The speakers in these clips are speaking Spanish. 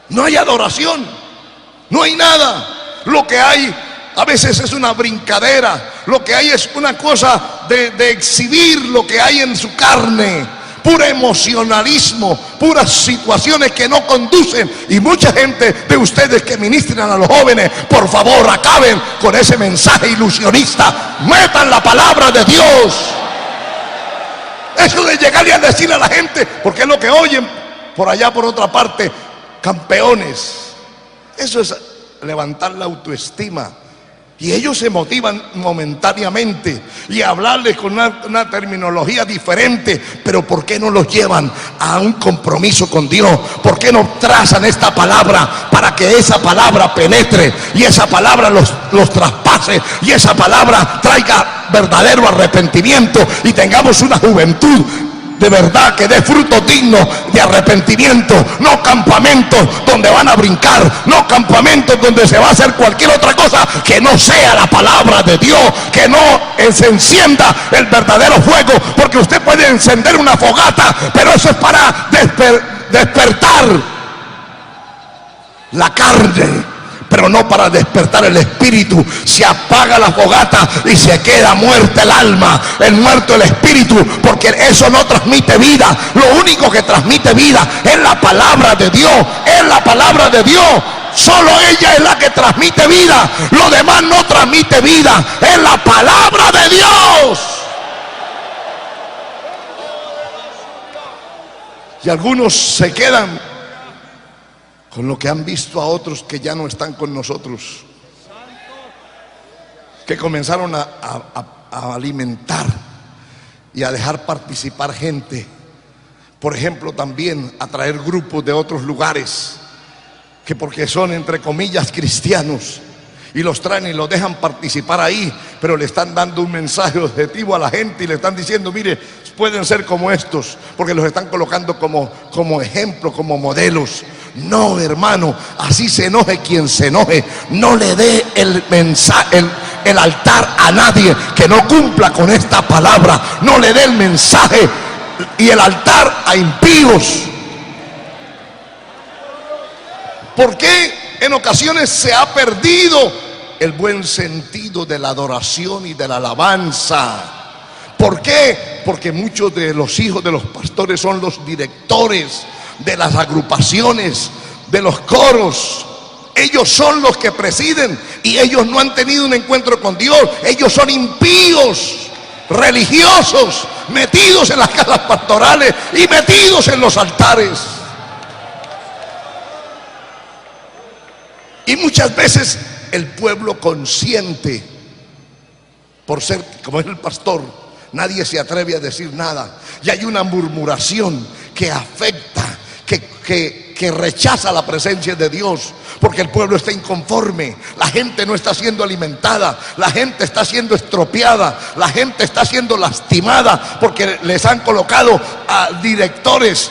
No hay adoración, no hay nada. Lo que hay a veces es una brincadera, lo que hay es una cosa de exhibir lo que hay en su carne, puro emocionalismo, puras situaciones que no conducen. Y mucha gente de ustedes que ministran a los jóvenes, por favor, acaben con ese mensaje ilusionista, metan la palabra de Dios. Eso de llegarle a decirle a la gente, porque es lo que oyen por allá por otra parte, campeones, eso es levantar la autoestima. Y ellos se motivan momentáneamente y hablarles con una terminología diferente. Pero ¿por qué no los llevan a un compromiso con Dios? ¿Por qué no trazan esta palabra para que esa palabra penetre y esa palabra los traspase y esa palabra traiga verdadero arrepentimiento y tengamos una juventud de verdad que dé frutos dignos de arrepentimiento? No campamentos donde van a brincar, no campamentos donde se va a hacer cualquier otra cosa que no sea la palabra de Dios, que no se encienda el verdadero fuego, porque usted puede encender una fogata, pero eso es para despertar la carne, pero no para despertar el espíritu. Se apaga la fogata y se queda muerta el alma, muerto el espíritu, porque eso no transmite vida. Lo único que transmite vida es la palabra de Dios, es la palabra de Dios. Solo ella es la que transmite vida, lo demás no transmite vida, es la palabra de Dios. Y algunos se quedan con lo que han visto a otros que ya no están con nosotros, que comenzaron a alimentar y a dejar participar gente. Por ejemplo, también a traer grupos de otros lugares que porque son entre comillas cristianos, y los traen y los dejan participar ahí, pero le están dando un mensaje objetivo a la gente y le están diciendo: mire, pueden ser como estos, porque los están colocando como ejemplo, como modelos. No, hermano, así se enoje quien se enoje, no le dé el mensaje, el altar a nadie que no cumpla con esta palabra. No le dé el mensaje y el altar a impíos. ¿Por qué en ocasiones se ha perdido el buen sentido de la adoración y de la alabanza? ¿Por qué? Porque muchos de los hijos de los pastores son los directores de las agrupaciones, de los coros. Ellos son los que presiden y ellos no han tenido un encuentro con Dios. Ellos son impíos, religiosos, metidos en las casas pastorales y metidos en los altares. Y muchas veces el pueblo consciente, por ser como es el pastor, nadie se atreve a decir nada. Y hay una murmuración que afecta, que rechaza la presencia de Dios, porque el pueblo está inconforme. La gente no está siendo alimentada, la gente está siendo estropeada, la gente está siendo lastimada, porque les han colocado a directores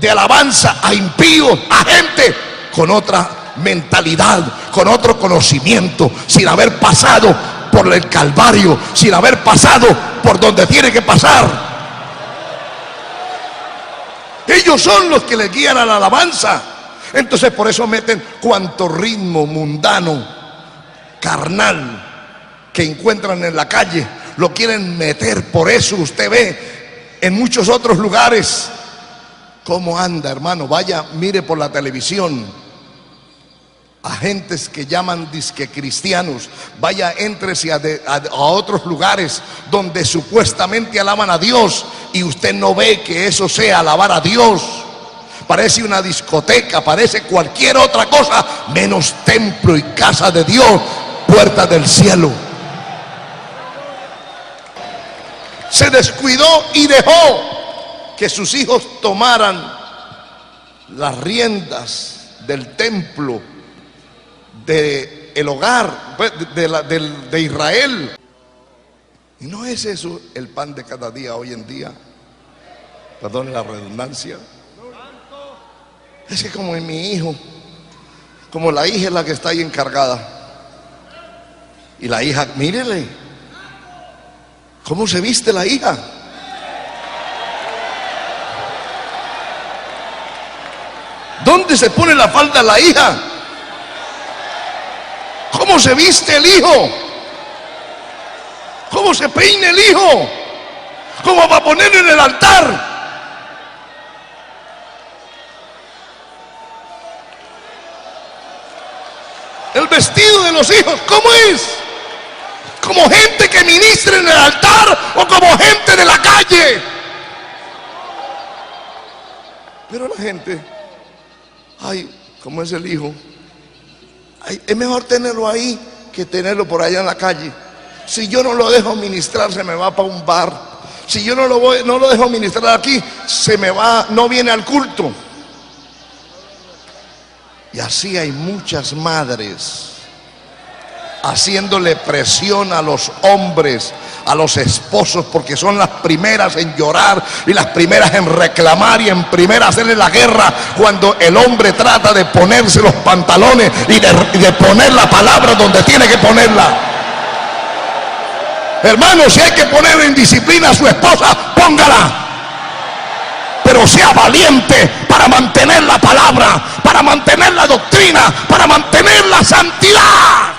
de alabanza, a impíos, a gente con otra mentalidad, con otro conocimiento, sin haber pasado por el Calvario, sin haber pasado por donde tiene que pasar. Ellos son los que le guían a la alabanza. Entonces por eso meten cuanto ritmo mundano, carnal que encuentran en la calle, lo quieren meter. Por eso usted ve en muchos otros lugares cómo anda, hermano. Vaya, mire por la televisión agentes que llaman disque cristianos. Vaya, éntrese a otros lugares donde supuestamente alaban a Dios y usted no ve que eso sea alabar a Dios. Parece una discoteca, parece cualquier otra cosa menos templo y casa de Dios, puerta del cielo. Se descuidó y dejó que sus hijos tomaran las riendas del templo, del hogar, de Israel. ¿Y no es eso el pan de cada día hoy en día? Perdone la redundancia. Es que como en mi hijo, como la hija es la que está ahí encargada, y la hija, mírele cómo se viste la hija. ¿Dónde se pone la falda la hija? ¿Cómo se viste el hijo? ¿Cómo se peina el hijo? ¿Cómo va a poner en el altar? El vestido de los hijos, ¿cómo es? ¿Como gente que ministra en el altar o como gente de la calle? Pero la gente, ay, ¿cómo es el hijo? Ay, es mejor tenerlo ahí que tenerlo por allá en la calle. Si yo no lo dejo ministrar, se me va para un bar. Si yo no lo dejo ministrar aquí, se me va, no viene al culto. Y así hay muchas madres haciéndole presión a los hombres, a los esposos, porque son las primeras en llorar y las primeras en reclamar y en primera hacerle la guerra cuando el hombre trata de ponerse los pantalones y de poner la palabra donde tiene que ponerla. Hermano, si hay que poner en disciplina a su esposa, póngala. Pero sea valiente para mantener la palabra, para mantener la doctrina, para mantener la santidad.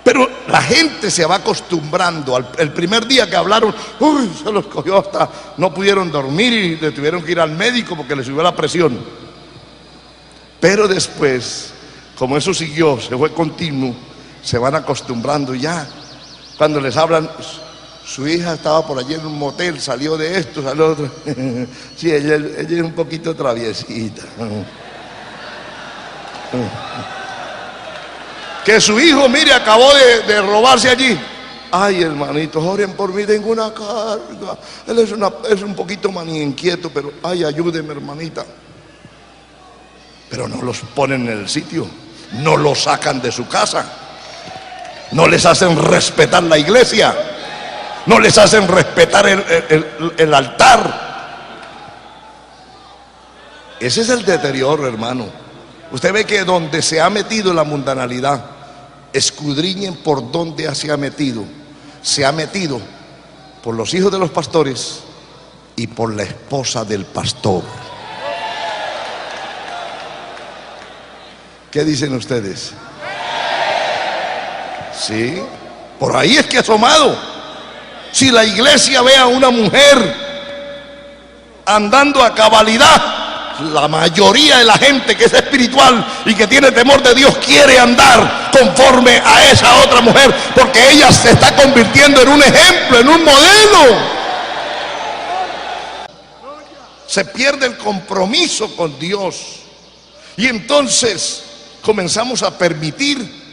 Pero la gente se va acostumbrando. El primer día que hablaron, uy, se los cogió hasta, no pudieron dormir y le tuvieron que ir al médico porque le subió la presión. Pero después, como eso siguió, se fue continuo, se van acostumbrando ya. Cuando les hablan, su hija estaba por allí en un motel, salió de esto, salió de otro. Sí, ella es un poquito traviesita. Que su hijo, mire, acabó de robarse allí. Ay, hermanitos, oren por mí, tengo una carga. Él es un poquito maní inquieto, pero ay, ayúdeme, hermanita. Pero no los ponen en el sitio, no los sacan de su casa, no les hacen respetar la iglesia, no les hacen respetar el altar. Ese es el deterioro, hermano. Usted ve que donde se ha metido la mundanalidad, escudriñen por dónde se ha metido. Se ha metido por los hijos de los pastores y por la esposa del pastor. ¿Qué dicen ustedes? Sí, por ahí es que ha asomado. Si la iglesia ve a una mujer andando a cabalidad, la mayoría de la gente que es espiritual y que tiene temor de Dios quiere andar conforme a esa otra mujer, porque ella se está convirtiendo en un ejemplo, en un modelo. Se pierde el compromiso con Dios y entonces comenzamos a permitir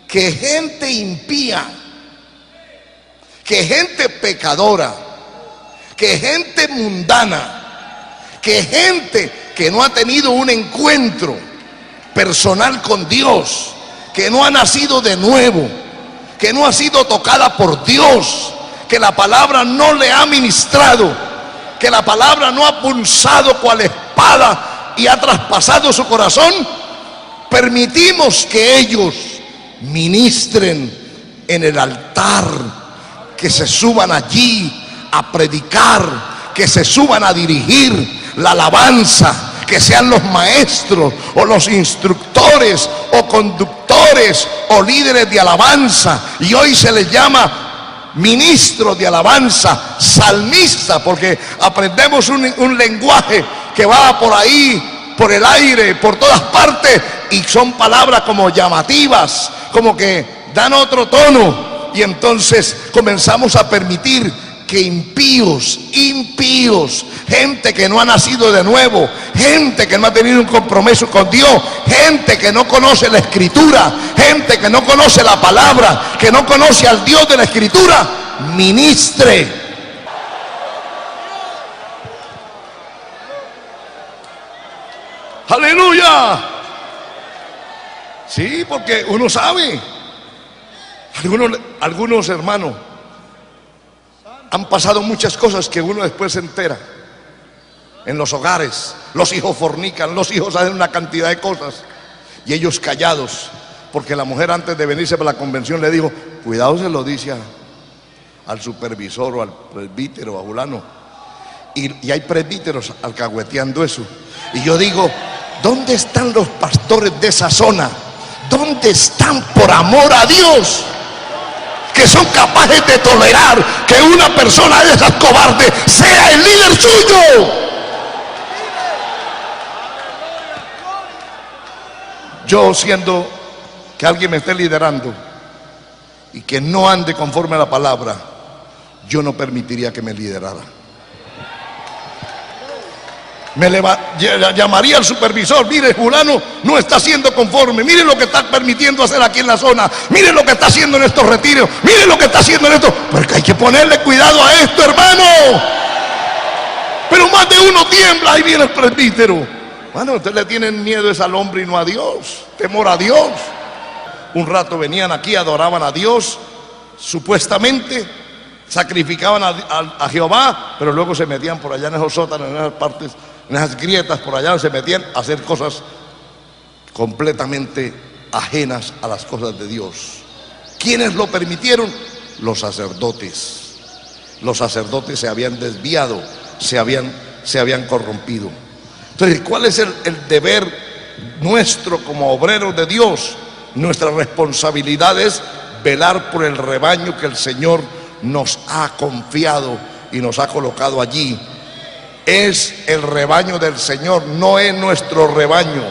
que gente impía, que gente pecadora, que gente mundana, que gente que no ha tenido un encuentro personal con Dios, que no ha nacido de nuevo, que no ha sido tocada por Dios, que la palabra no le ha ministrado, que la palabra no ha pulsado cual espada y ha traspasado su corazón, permitimos que ellos ministren en el altar, que se suban allí a predicar, que se suban a dirigir la alabanza, que sean los maestros o los instructores o conductores o líderes de alabanza. Y hoy se les llama ministro de alabanza, salmista, porque aprendemos un lenguaje que va por ahí, por el aire, por todas partes, y son palabras como llamativas, como que dan otro tono. Y entonces comenzamos a permitir que impíos, gente que no ha nacido de nuevo, gente que no ha tenido un compromiso con Dios, gente que no conoce la escritura, gente que no conoce la palabra, que no conoce al Dios de la escritura, ministre. Aleluya. Sí, porque uno sabe, algunos hermanos han pasado muchas cosas que uno después se entera. En los hogares, los hijos fornican, los hijos hacen una cantidad de cosas y ellos callados, porque la mujer antes de venirse para la convención le dijo, cuidado, se lo dice al supervisor o al presbítero o a fulano. Y hay presbíteros alcahueteando eso. Y yo digo, ¿dónde están los pastores de esa zona? ¿Dónde están, por amor a Dios, que son capaces de tolerar que una persona de esas cobardes sea el líder suyo? Yo, siendo que alguien me esté liderando y que no ande conforme a la palabra, yo no permitiría que me liderara. Llamaría al supervisor: mire, fulano no está siendo conforme, mire lo que está permitiendo hacer aquí en la zona, mire lo que está haciendo en estos retiros, mire lo que está haciendo en esto, porque hay que ponerle cuidado a esto, hermano. Pero más de uno tiembla. Ahí viene el presbítero. Bueno, ustedes le tienen miedo es al hombre y no a Dios, temor a Dios. Un rato venían aquí, adoraban a Dios, supuestamente sacrificaban a Jehová, pero luego se metían por allá en esos sótanos, en esas partes, en esas grietas, por allá se metían a hacer cosas completamente ajenas a las cosas de Dios. ¿Quiénes lo permitieron? Los sacerdotes. Los sacerdotes se habían desviado, se habían corrompido. Entonces, ¿cuál es el deber nuestro como obreros de Dios? Nuestra responsabilidad es velar por el rebaño que el Señor nos ha confiado y nos ha colocado allí. Es el rebaño del Señor, no es nuestro rebaño.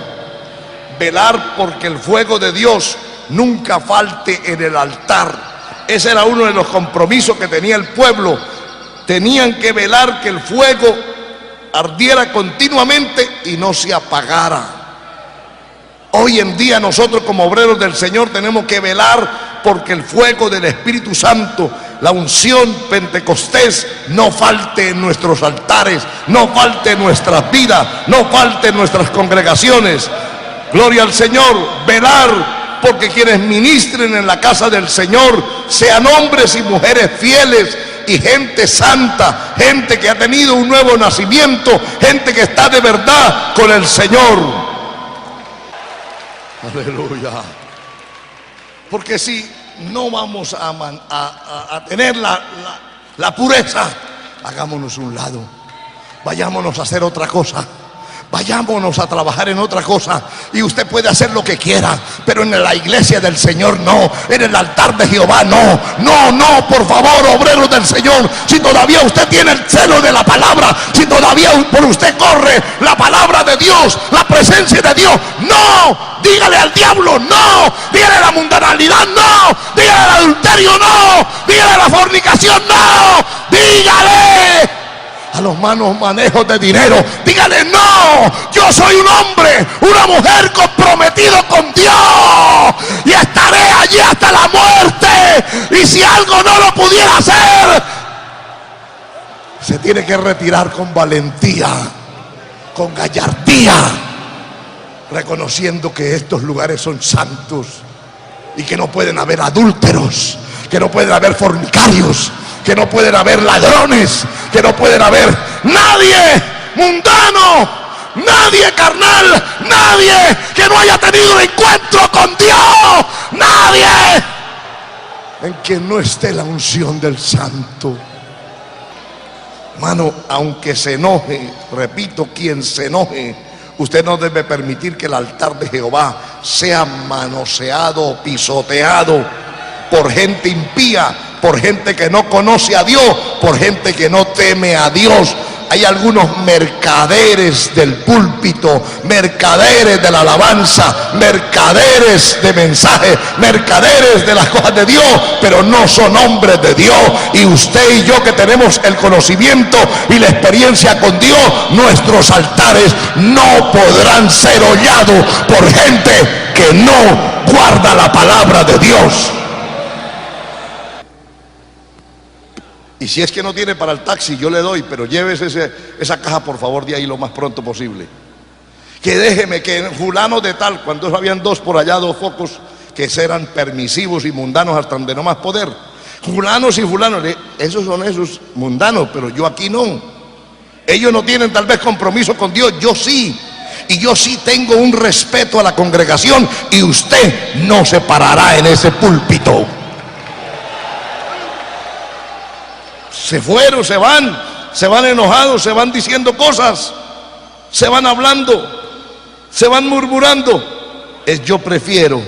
Velar porque el fuego de Dios nunca falte en el altar. Ese era uno de los compromisos que tenía el pueblo. Tenían que velar que el fuego ardiera continuamente y no se apagara. Hoy en día nosotros como obreros del Señor tenemos que velar porque el fuego del Espíritu Santo, la unción pentecostés, no falte en nuestros altares, no falte en nuestras vidas, no falte en nuestras congregaciones. Gloria al Señor. Velar porque quienes ministren en la casa del Señor sean hombres y mujeres fieles y gente santa, gente que ha tenido un nuevo nacimiento, gente que está de verdad con el Señor. Aleluya. Porque si no vamos a tener la pureza, hagámonos un lado, vayámonos a hacer otra cosa. Vayámonos a trabajar en otra cosa. Y usted puede hacer lo que quiera, pero en la iglesia del Señor no, en el altar de Jehová no. No, por favor, obreros del Señor, si todavía usted tiene el celo de la palabra, si todavía por usted corre la palabra de Dios, la presencia de Dios, no. Dígale al diablo no, dígale a la mundanalidad no, dígale al adulterio no, dígale a la fornicación no, dígale a los malos manejos de dinero, dígale no. Yo soy un hombre, una mujer comprometido con Dios y estaré allí hasta la muerte. Y si algo no lo pudiera hacer, se tiene que retirar con valentía, con gallardía, reconociendo que estos lugares son santos y que no pueden haber adúlteros, que no pueden haber fornicarios, que no pueden haber ladrones, que no pueden haber nadie mundano, nadie carnal, nadie que no haya tenido un encuentro con Dios, nadie en quien no esté la unción del Santo. Hermano, aunque se enoje, repito, quien se enoje, usted no debe permitir que el altar de Jehová sea manoseado, pisoteado por gente impía, por gente que no conoce a Dios, por gente que no teme a Dios. Hay algunos mercaderes del púlpito, mercaderes de la alabanza, mercaderes de mensajes, mercaderes de las cosas de Dios, pero no son hombres de Dios. Y usted y yo, que tenemos el conocimiento y la experiencia con Dios, nuestros altares no podrán ser hollados por gente que no guarda la palabra de Dios. Y si es que no tiene para el taxi, yo le doy, pero llévese esa caja por favor de ahí lo más pronto posible. Que déjeme que fulano de tal, cuando habían dos por allá, dos focos que eran permisivos y mundanos hasta donde no más poder. Fulanos y fulanos, esos son esos mundanos, pero yo aquí no. Ellos no tienen tal vez compromiso con Dios, yo sí. Y yo sí tengo un respeto a la congregación y usted no se parará en ese púlpito. Se fueron, se van, se van enojados, se van diciendo cosas, se van hablando, se van murmurando. Yo prefiero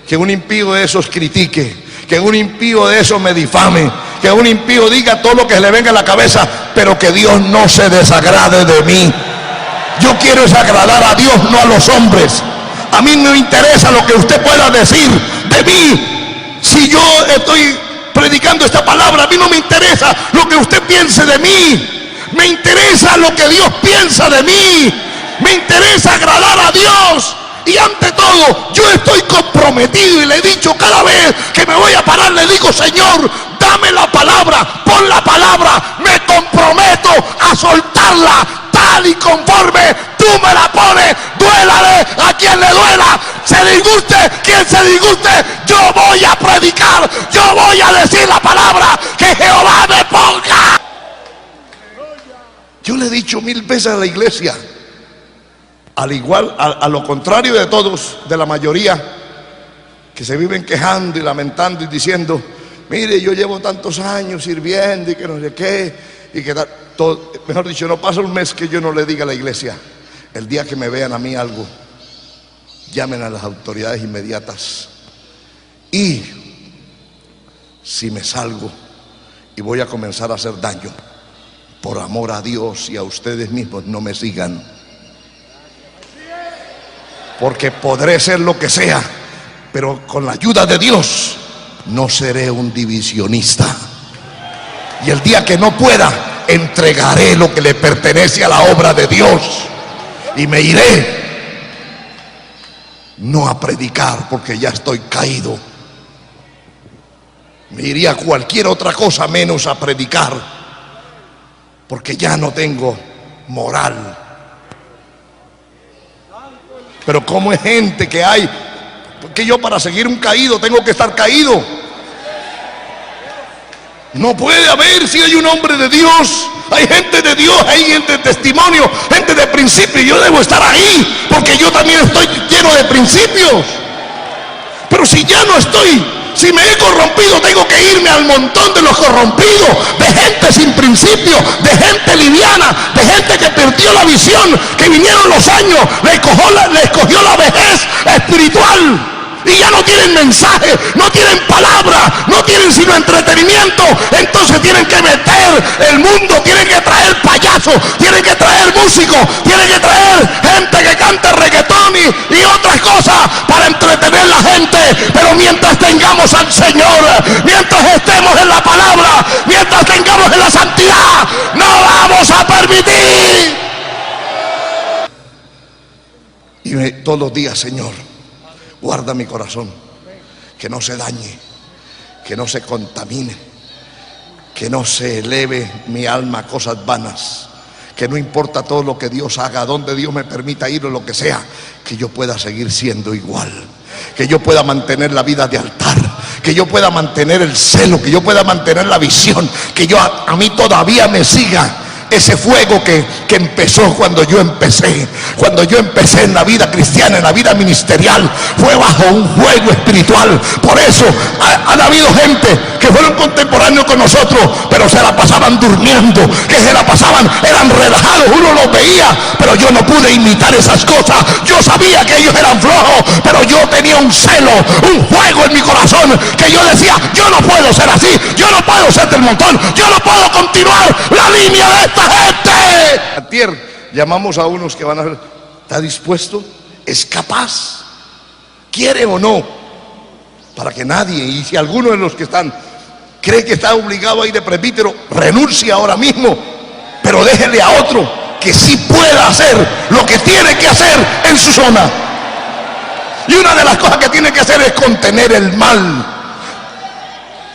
que un impío de esos critique, que un impío de esos me difame, que un impío diga todo lo que le venga a la cabeza, pero que Dios no se desagrade de mí. Yo quiero es agradar a Dios, no a los hombres. A mí no me interesa lo que usted pueda decir de mí. Si yo estoy predicando esta palabra, a mí no me interesa lo que usted piense de mí. Me interesa lo que Dios piensa de mí. Me interesa agradar a Dios. Y ante todo, yo estoy comprometido y le he dicho cada vez que me voy a parar, le digo: Señor, dame la palabra, pon la palabra, me comprometo a soltarla tal y conforme tú me la pones, duélale a quien le duela, se disguste quien se disguste, yo voy a predicar, yo voy a decir la palabra que Jehová me ponga. Yo le he dicho 1000 veces a la iglesia, al igual, a lo contrario de todos, de la mayoría, que se viven quejando y lamentando y diciendo: mire, yo llevo tantos años sirviendo y que no sé qué, y que todo, mejor dicho, no pasa un mes que yo no le diga a la iglesia: el día que me vean a mí algo, llamen a las autoridades inmediatas. Y si me salgo y voy a comenzar a hacer daño, por amor a Dios y a ustedes mismos, no me sigan. Porque podré ser lo que sea, pero con la ayuda de Dios no seré un divisionista. Y el día que no pueda, entregaré lo que le pertenece a la obra de Dios y me iré, no a predicar porque ya estoy caído. Me iría a cualquier otra cosa menos a predicar, porque ya no tengo moral. Pero como es gente que hay, porque yo para seguir un caído tengo que estar caído. No puede haber, si hay un hombre de Dios, hay gente de Dios, hay gente de testimonio, gente de principio, y yo debo estar ahí, porque yo también estoy lleno de principios. Pero si ya no estoy, si me he corrompido, tengo que irme al montón de los corrompidos, de gente sin principio, de gente liviana, de gente que perdió la visión, que vinieron los años, le escogió la vejez espiritual y ya no tienen mensaje, no tienen palabra, no tienen sino entretenimiento. Entonces tienen que meter el mundo, tienen que traer payasos, tienen que traer músicos, tienen que traer gente que cante reggaetón y otras cosas para entretener a la gente. Pero mientras tengamos al Señor, mientras estemos en la palabra, mientras tengamos en la santidad, no vamos a permitir. Y todos los días: Señor, guarda mi corazón, que no se dañe, que no se contamine, que no se eleve mi alma a cosas vanas, que no importa todo lo que Dios haga, donde Dios me permita ir o lo que sea, que yo pueda seguir siendo igual, que yo pueda mantener la vida de altar, que yo pueda mantener el celo, que yo pueda mantener la visión, que a mí todavía me siga ese fuego que empezó cuando yo empecé. Cuando yo empecé en la vida cristiana, en la vida ministerial, fue bajo un fuego espiritual. Por eso han habido gente que fueron contemporáneos con nosotros, pero se la pasaban durmiendo, que se la pasaban, eran relajados, uno los veía, pero yo no pude imitar esas cosas. Yo sabía que ellos eran flojos, pero yo tenía un celo, un fuego en mi corazón, que yo decía: yo no puedo ser así, yo no puedo ser del montón, yo no puedo continuar la línea de esta gente. Antier llamamos a unos que van a ver: ¿está dispuesto? ¿Es capaz? ¿Quiere o no? Para que nadie, y si alguno de los que están cree que está obligado a ir de presbítero, renuncie ahora mismo, pero déjele a otro que sí pueda hacer lo que tiene que hacer en su zona. Y una de las cosas que tiene que hacer es contener el mal.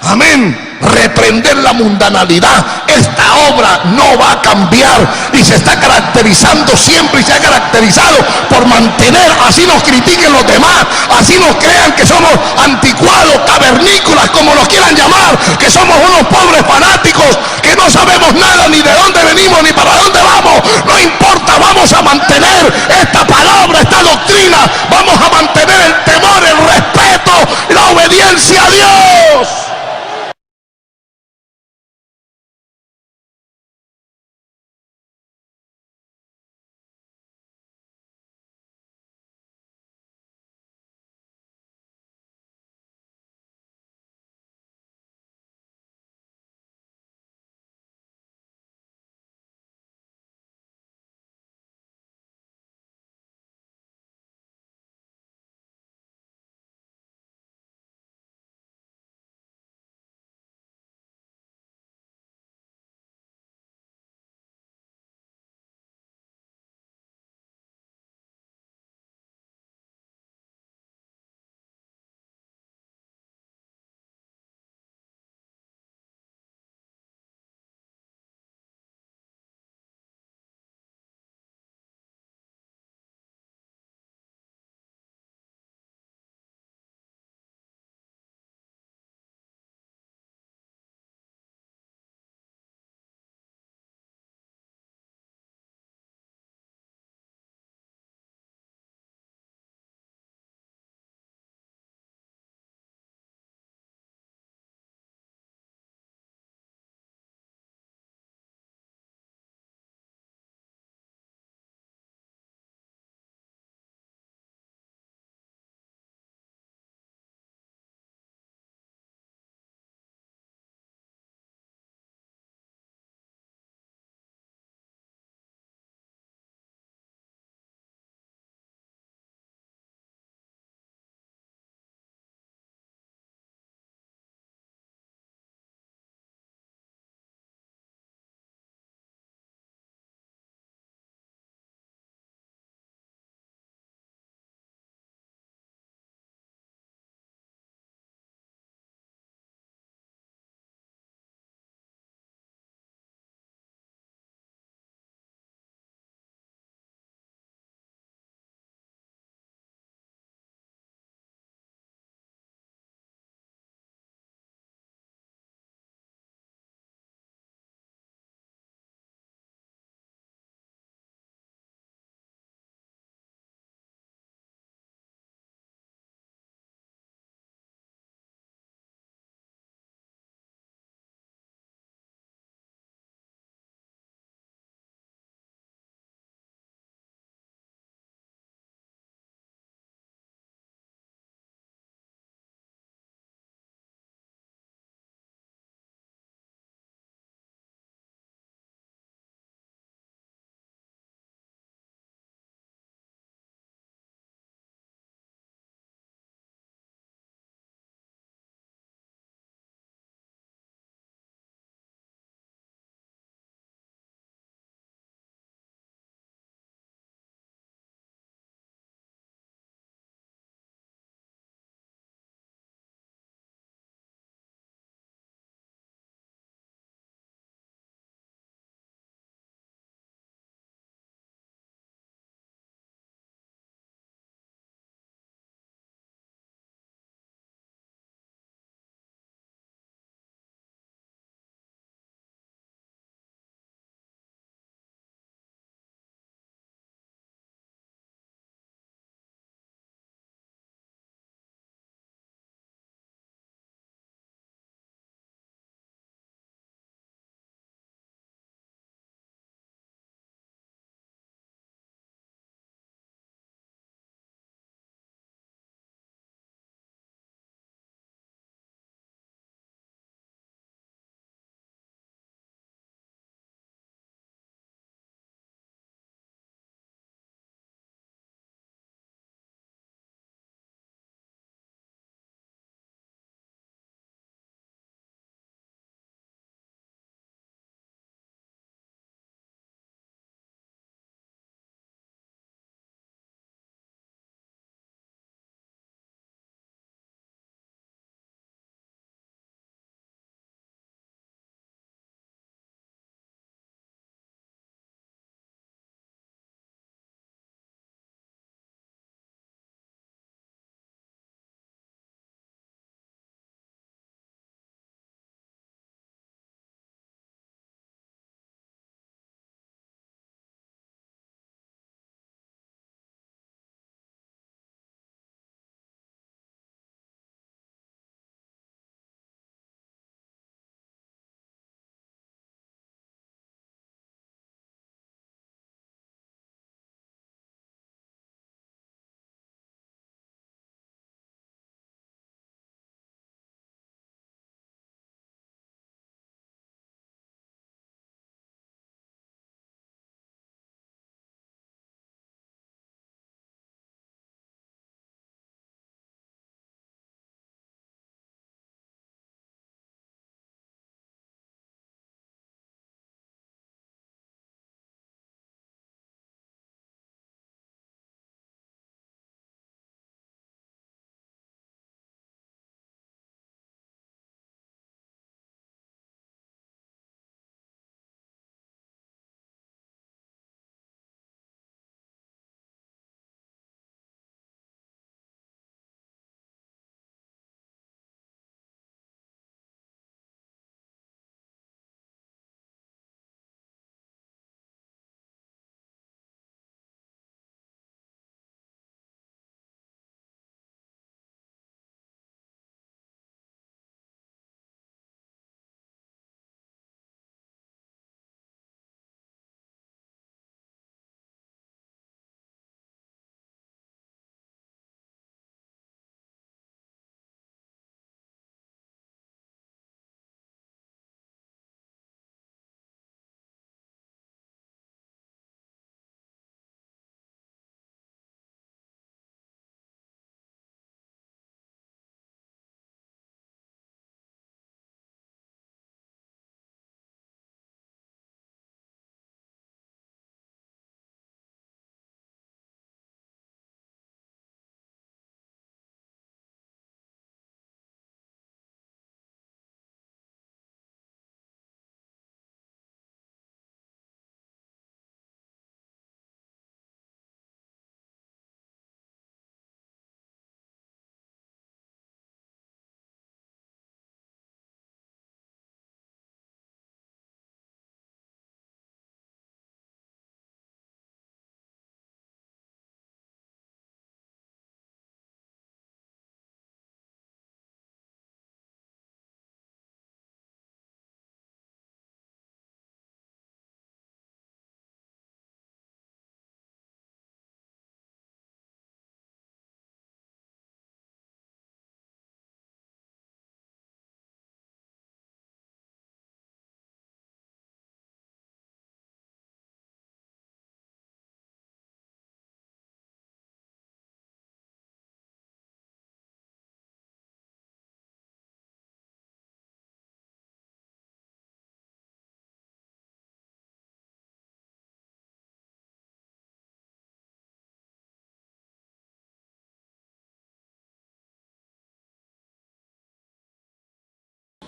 Amén. Reprender la mundanalidad. Esta obra no va a cambiar y se está caracterizando siempre, y se ha caracterizado por mantener, así nos critiquen los demás, así nos crean que somos anticuados, cavernícolas, como nos quieran llamar, que somos unos pobres fanáticos que no sabemos nada, ni de dónde venimos ni para dónde vamos. No importa, vamos a mantener esta palabra, esta doctrina, vamos a mantener el temor, el respeto, la obediencia a Dios.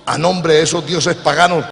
a nombre de esos dioses paganos.